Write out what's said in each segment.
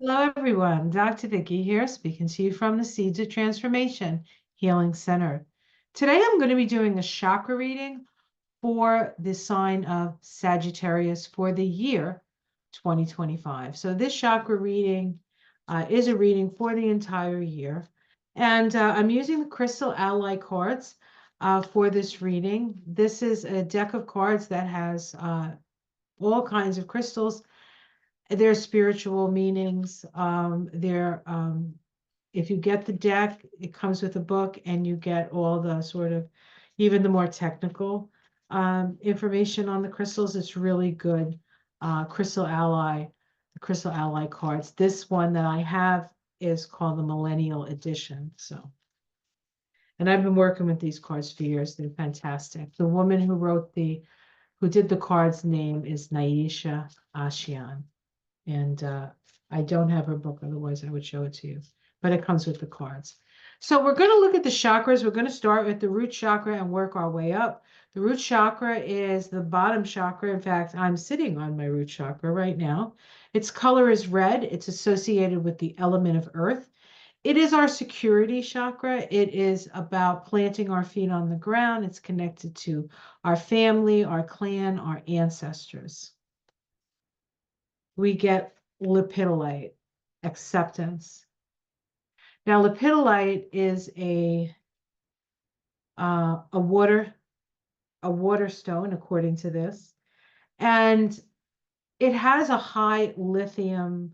Hello, everyone. Dr. Vicki here, speaking to you from the Seeds of Transformation Healing Center. Today, I'm going to be doing a chakra reading for the sign of Sagittarius for the year 2025. So this chakra reading is a reading for the entire year. And I'm using the Crystal Ally cards for this reading. This is a deck of cards that has all kinds of crystals. There's spiritual meanings. If you get the deck, it comes with a book, and you get all the sort of, even the more technical information on the crystals. It's really good. Crystal Ally, the Crystal Ally cards. This one that I have is called the Millennial Edition. So, and I've been working with these cards for years. They're fantastic. The woman who did the cards name is Naisha Ashian. And I don't have her book, otherwise I would show it to you. But it comes with the cards. So we're going to look at the chakras. We're going to start with the root chakra and work our way up. The root chakra is the bottom chakra. In fact, I'm sitting on my root chakra right now. Its color is red. It's associated with the element of earth. It is our security chakra. It is about planting our feet on the ground. It's connected to our family, our clan, our ancestors. We get Lipolite, acceptance. Now, Lipolite is a water stone, according to this, and it has a high lithium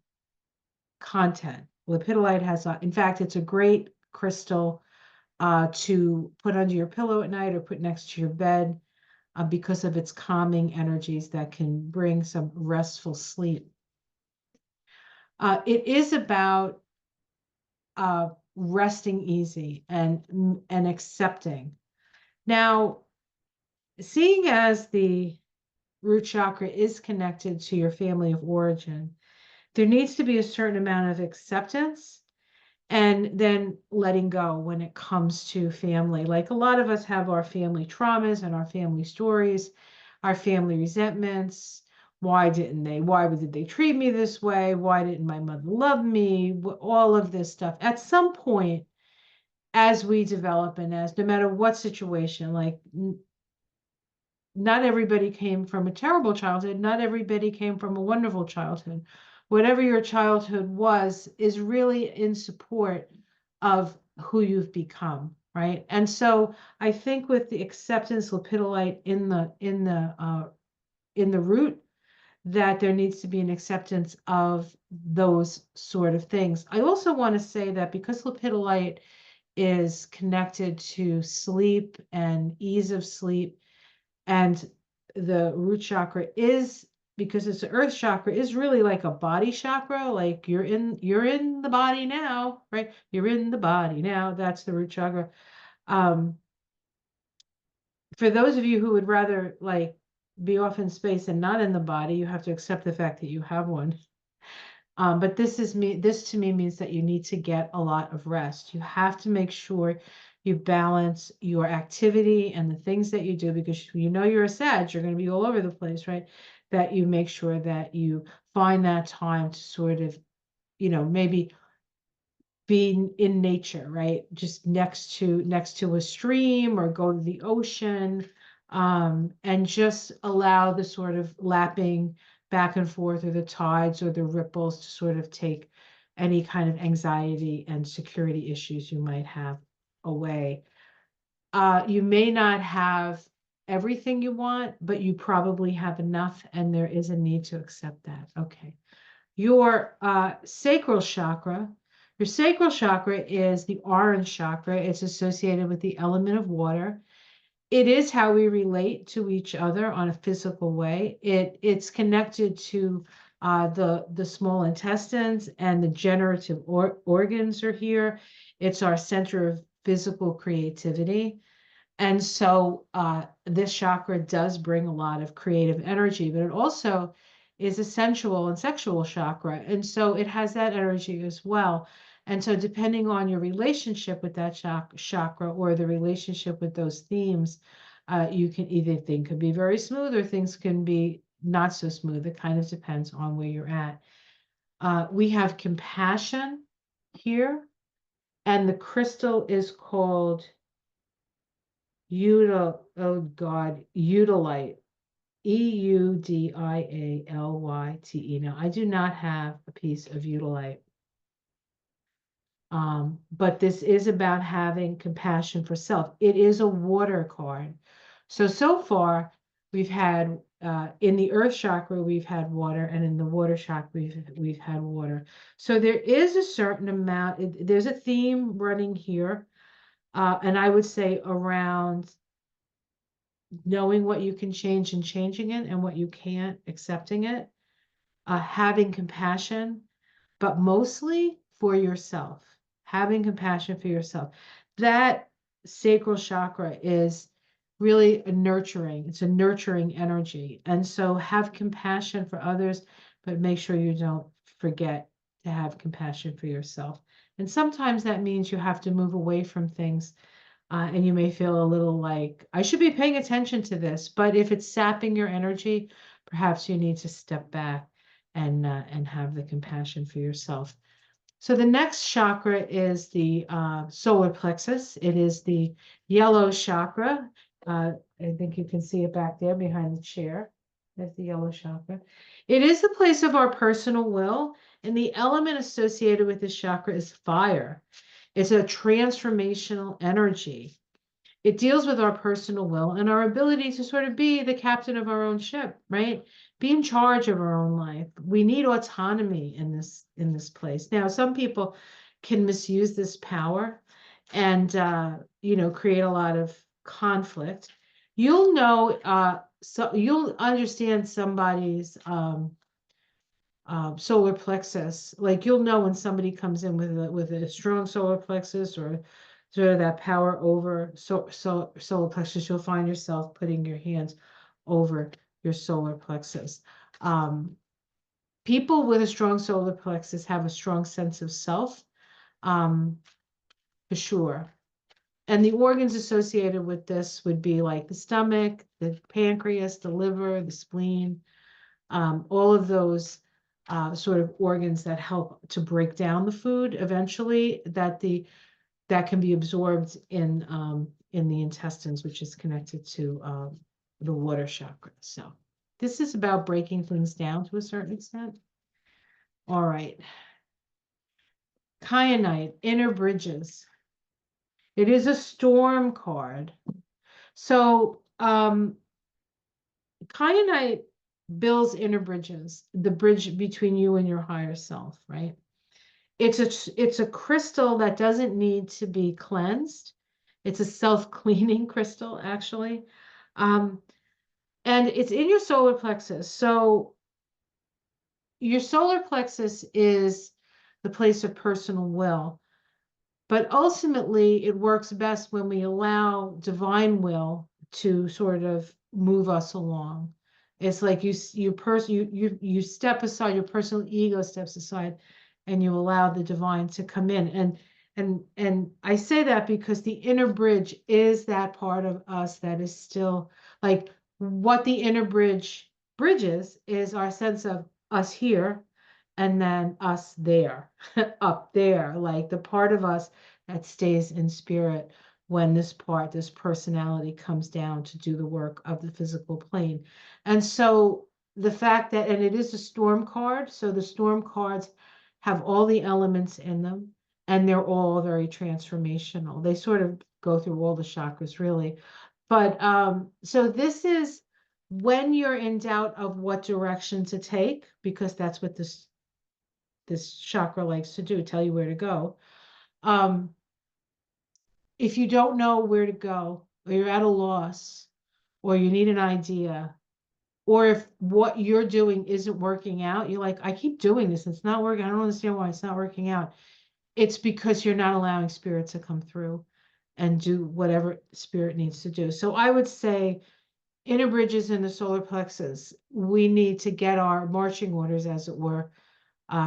content. Lipolite has, in fact, it's a great crystal to put under your pillow at night or put next to your bed because of its calming energies that can bring some restful sleep. It is about resting easy and accepting. Now, seeing as the root chakra is connected to your family of origin, there needs to be a certain amount of acceptance and then letting go when it comes to family. Like a lot of us have our family traumas and our family stories, our family resentments. Why did they treat me this way? Why didn't my mother love me? All of this stuff. At some point, as we develop and as no matter what situation, like not everybody came from a terrible childhood. Not everybody came from a wonderful childhood. Whatever your childhood was is really in support of who you've become, right? And so I think with the acceptance Lipolite in the root, that there needs to be an acceptance of those sort of things. I also want to say that because Lipolite is connected to sleep and ease of sleep, and the root chakra is, because it's the earth chakra, is really like a body chakra. Like you're in the body now, right? You're in the body now. That's the root chakra. For those of you who would rather like be off in space and not in the body, you have to accept the fact that you have one. But this to me means that you need to get a lot of rest. You have to make sure you balance your activity and the things that you do, because you know you're a Sag, you're going to be all over the place, right? That you make sure that you find that time to sort of, maybe be in nature, right? Just next to a stream or go to the ocean, and just allow the sort of lapping back and forth or the tides or the ripples to sort of take any kind of anxiety and security issues you might have away. You may not have everything you want, but you probably have enough, and there is a need to accept that. Okay. Your sacral chakra. Your sacral chakra is the orange chakra. It's associated with the element of water. It is how we relate to each other on a physical way. It's connected to the small intestines, and the generative organs are here. It's our center of physical creativity. And so this chakra does bring a lot of creative energy, but it also is a sensual and sexual chakra. And so it has that energy as well. And so depending on your relationship with that chakra or the relationship with those themes, you can either think could be very smooth or things can be not so smooth. It kind of depends on where you're at. We have compassion here, and the crystal is called Udilite. Eudialyte. Now, I do not have a piece of Udilite. But this is about having compassion for self. It is a water card. So far, we've had, in the earth chakra, we've had water, and in the water chakra, we've had water. So there is a certain amount, there's a theme running here. And I would say around knowing what you can change and changing it, and what you can't, accepting it, having compassion, but mostly for yourself, having compassion for yourself. That sacral chakra is really a nurturing, it's a nurturing energy. And so have compassion for others, but make sure you don't forget to have compassion for yourself. And sometimes that means you have to move away from things. And you may feel a little like, I should be paying attention to this, but if it's sapping your energy, perhaps you need to step back and have the compassion for yourself. So the next chakra is the solar plexus. It is the yellow chakra. I think you can see it back there behind the chair. There's the yellow chakra. It is the place of our personal will, and the element associated with this chakra is fire. It's a transformational energy. It deals with our personal will and our ability to sort of be the captain of our own ship, right? Be in charge of our own life. We need autonomy in this place. Now, some people can misuse this power and create a lot of conflict. You'll know, so you'll understand somebody's solar plexus. Like you'll know when somebody comes in with a strong solar plexus, or sort of that power over solar plexus. You'll find yourself putting your hands over your solar plexus. People with a strong solar plexus have a strong sense of self, for sure. And the organs associated with this would be like the stomach, the pancreas, the liver, the spleen, all of those sort of organs that help to break down the food eventually, that can be absorbed in the intestines, which is connected to the water chakra. So this is about breaking things down to a certain extent. All right. Kyanite, inner bridges. It is a storm card. So kyanite builds inner bridges, the bridge between you and your higher self, right? It's a crystal that doesn't need to be cleansed. It's a self-cleaning crystal, actually. And it's in your solar plexus. So your solar plexus is the place of personal will. But ultimately, it works best when we allow divine will to sort of move us along. It's like you step aside, your personal ego steps aside, and you allow the divine to come in. And I say that because the inner bridge is that part of us that is still like, what the inner bridge bridges is our sense of us here, and then us there, up there, like the part of us that stays in spirit when this personality comes down to do the work of the physical plane. And so the fact that, and it is a storm card, so the storm cards have all the elements in them, and they're all very transformational. They sort of go through all the chakras, really. But so this is when you're in doubt of what direction to take, because that's what this chakra likes to do, tell you where to go. If you don't know where to go, or you're at a loss, or you need an idea, or if what you're doing isn't working out, you're like, I keep doing this, it's not working, I don't understand why it's not working out. It's because you're not allowing spirit to come through and do whatever spirit needs to do. So I would say inner bridges in the solar plexus, we need to get our marching orders, as it were,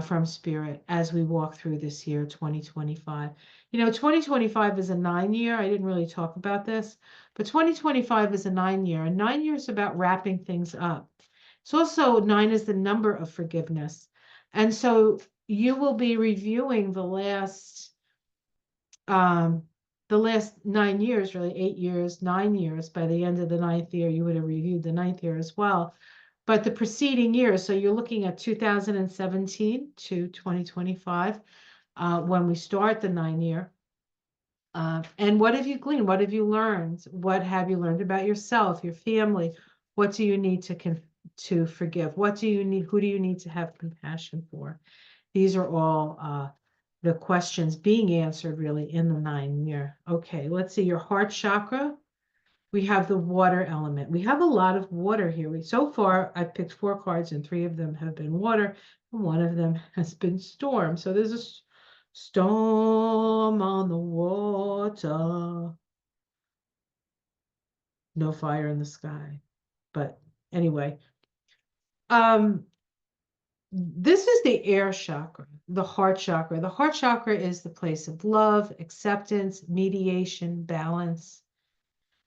from spirit as we walk through this year, 2025. 2025 is a 9-year. I didn't really talk about this, but 2025 is a 9-year. And 9 years is about wrapping things up. It's also 9 is the number of forgiveness. And so you will be reviewing the last 9 years, really 8 years, 9 years. By the end of the 9th year, you would have reviewed the 9th year as well. But the preceding years, so you're looking at 2017 to 2025, when we start the 9 year. And what have you gleaned? What have you learned? What have you learned about yourself, your family? What do you need to forgive? What do you need? Who do you need to have compassion for? These are all the questions being answered really in the 9 year. Okay, let's see your heart chakra. We have the water element. We have a lot of water here. So far, I've picked 4 cards and 3 of them have been water, and 1 of them has been storm. So there's a storm on the water. No fire in the sky. But anyway, this is the air chakra, the heart chakra. The heart chakra is the place of love, acceptance, mediation, balance,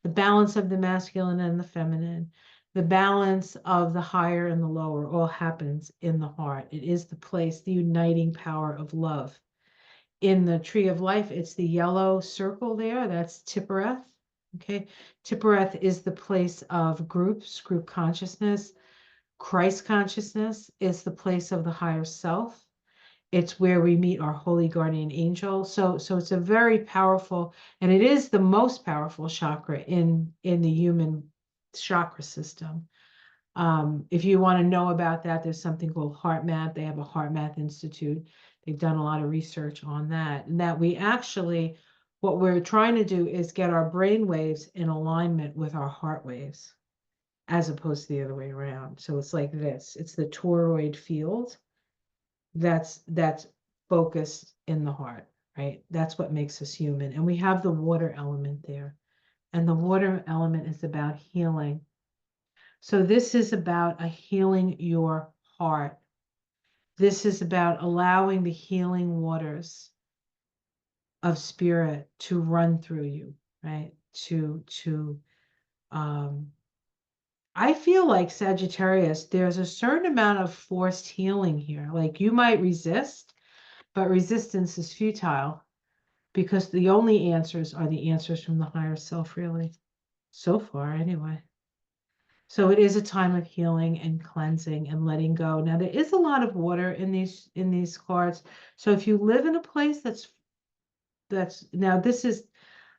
the balance of the masculine and the feminine, the balance of the higher and the lower all happens in the heart. It is the place, the uniting power of love. In the tree of life, it's the yellow circle there. That's Tippereth. Okay. Tippereth is the place of groups, group consciousness. Christ consciousness is the place of the higher self. It's where we meet our holy guardian angel. So it's a very powerful, and it is the most powerful chakra in the human chakra system. If you want to know about that, there's something called Heart Math. They have a Heart Math Institute. They've done a lot of research on that. And that we actually, what we're trying to do is get our brain waves in alignment with our heart waves, as opposed to the other way around. So it's like this. It's the toroid field that's focused in the heart, right? That's what makes us human. And we have the water element there. And the water element is about healing. So this is about healing your heart. This is about allowing the healing waters of spirit to run through you, right? I feel like Sagittarius, there's a certain amount of forced healing here. Like you might resist, but resistance is futile because the only answers are the answers from the higher self, really. So far, anyway. So it is a time of healing and cleansing and letting go. Now there is a lot of water in these cards. So if you live in a place that's now this is,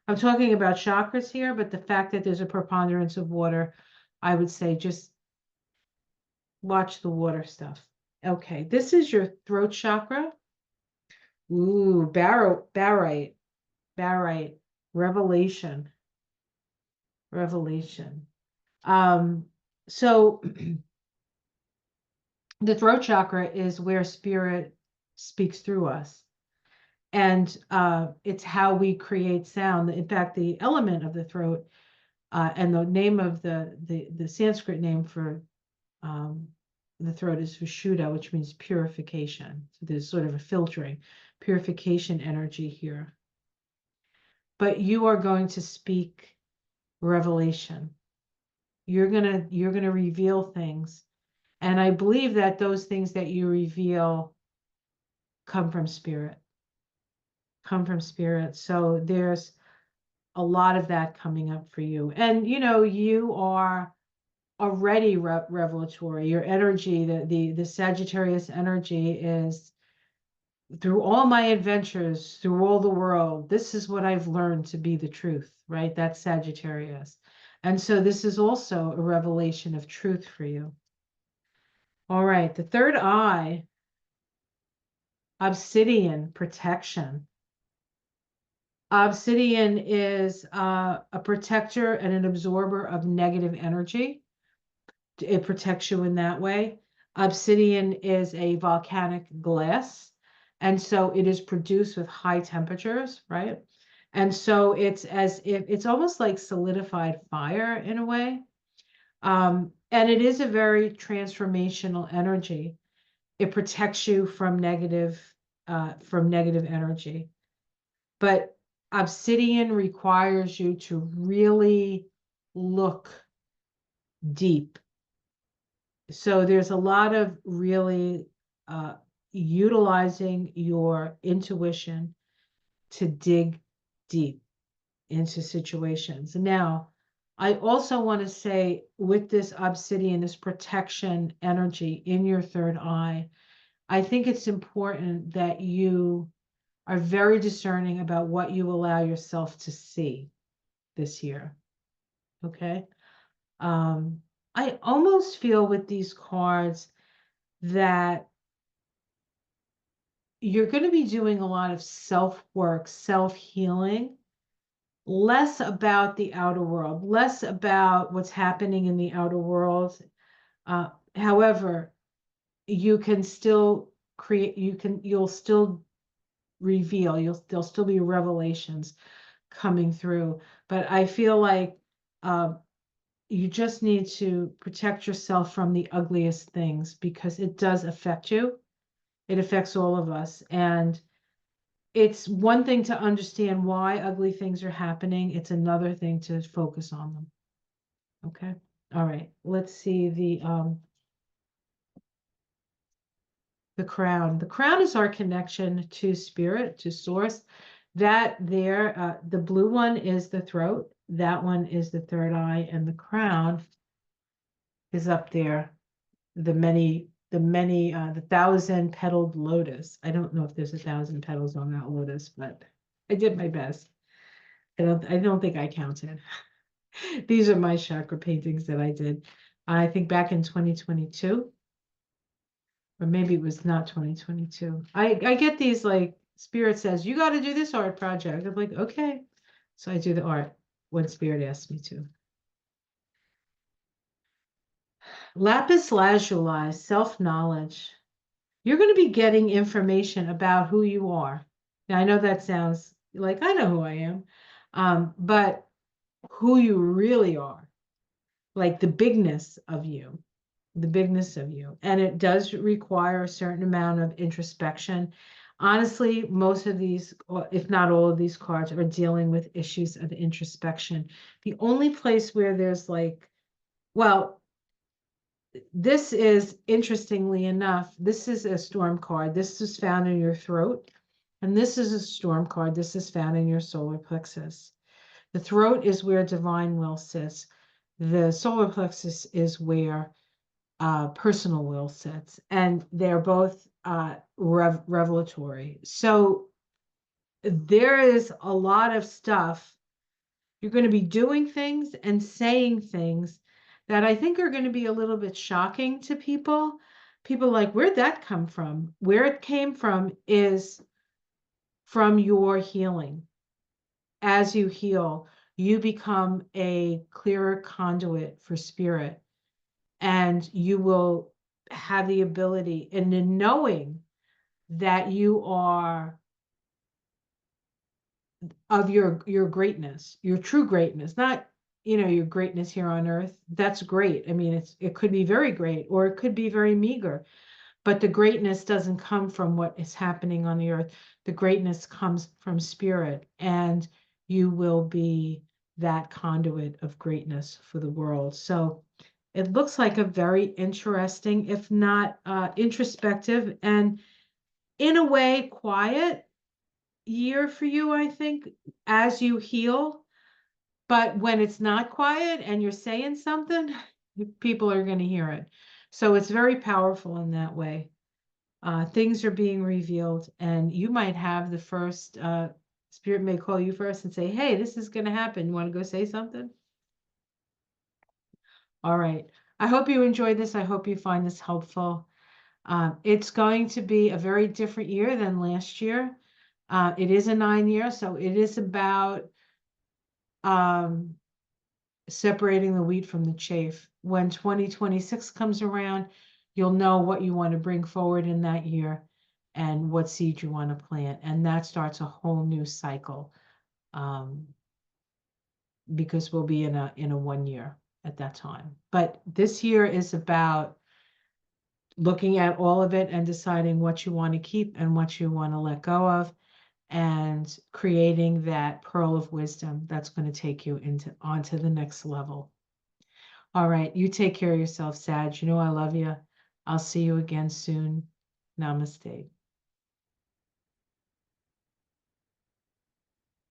I'm talking about chakras here, but the fact that there's a preponderance of water, I would say just watch the water stuff. Okay, this is your throat chakra. Ooh, barite, revelation. So the throat chakra is where spirit speaks through us. And it's how we create sound. In fact, the element of the throat and the name of the Sanskrit name for the throat is Vishuddha, which means purification. So there's sort of a filtering, purification energy here. But you are going to speak revelation. You're gonna reveal things. And I believe that those things that you reveal come from spirit. So there's a lot of that coming up for you. And you are already revelatory. Your energy, the Sagittarius energy is through all my adventures, through all the world, this is what I've learned to be the truth, right? That's Sagittarius. And so this is also a revelation of truth for you. All right, the third eye, obsidian, protection. Obsidian is a protector and an absorber of negative energy. It protects you in that way. Obsidian is a volcanic glass, and so it is produced with high temperatures, right? And so it's as if it's almost like solidified fire in a way. And it is a very transformational energy. It protects you from negative energy. But obsidian requires you to really look deep. So there's a lot of really utilizing your intuition to dig deep into situations. Now, I also want to say with this obsidian, this protection energy in your third eye, I think it's important that you are very discerning about what you allow yourself to see this year. Okay. I almost feel with these cards that you're going to be doing a lot of self-work, self-healing, less about the outer world, less about what's happening in the outer world. However, you can still create, you'll still reveal, there'll still be revelations coming through. But I feel like you just need to protect yourself from the ugliest things because it does affect you. It affects all of us. And it's one thing to understand why ugly things are happening. It's another thing to focus on them. Okay. All right. Let's see the crown. The crown is our connection to spirit, to source. That there, the blue one is the throat. That one is the third eye, and the crown is up there. The 1,000-petaled lotus. I don't know if there's 1,000 petals on that lotus, but I did my best. I don't think I counted. These are my chakra paintings that I did. I think back in 2022, or maybe it was not 2022. I get these like Spirit says, you got to do this art project. I'm like, okay. So I do the art when Spirit asks me to. Lapis lazuli, self-knowledge. You're going to be getting information about who you are. Now, I know that sounds like I know who I am, but who you really are, like the bigness of you, And it does require a certain amount of introspection. Honestly, most of these, or if not all of these cards, are dealing with issues of introspection. The only place where there's like, well, this is, interestingly enough, this is a storm card. This is found in your throat. And this is a storm card. This is found in your solar plexus. The throat is where divine will sits. The solar plexus is where personal will sits. And they're both revelatory. So there is a lot of stuff. You're going to be doing things and saying things that I think are going to be a little bit shocking to people. People like, where'd that come from? Where it came from is from your healing. As you heal, you become a clearer conduit for spirit, and you will have the ability, and the knowing that you are of your greatness, your true greatness, not your greatness here on earth. That's great. I mean, it could be very great, or it could be very meager, but the greatness doesn't come from what is happening on the earth. The greatness comes from spirit, and you will be that conduit of greatness for the world. So it looks like a very interesting, if not introspective, and in a way quiet year for you, I think, as you heal. But when it's not quiet and you're saying something, people are going to hear it. So it's very powerful in that way. Things are being revealed, and you might have the first, Spirit may call you first and say, hey, this is going to happen. You want to go say something? All right. I hope you enjoyed this. I hope you find this helpful. It's going to be a very different year than last year. It is a 9-year, so it is about separating the wheat from the chaff. When 2026 comes around, you'll know what you want to bring forward in that year and what seed you want to plant. And that starts a whole new cycle, because we'll be in a 1 year at that time. But this year is about looking at all of it and deciding what you want to keep and what you want to let go of, and creating that pearl of wisdom that's going to take you onto the next level. All right, you take care of yourself, Sag. I love you. I'll see you again soon. Namaste.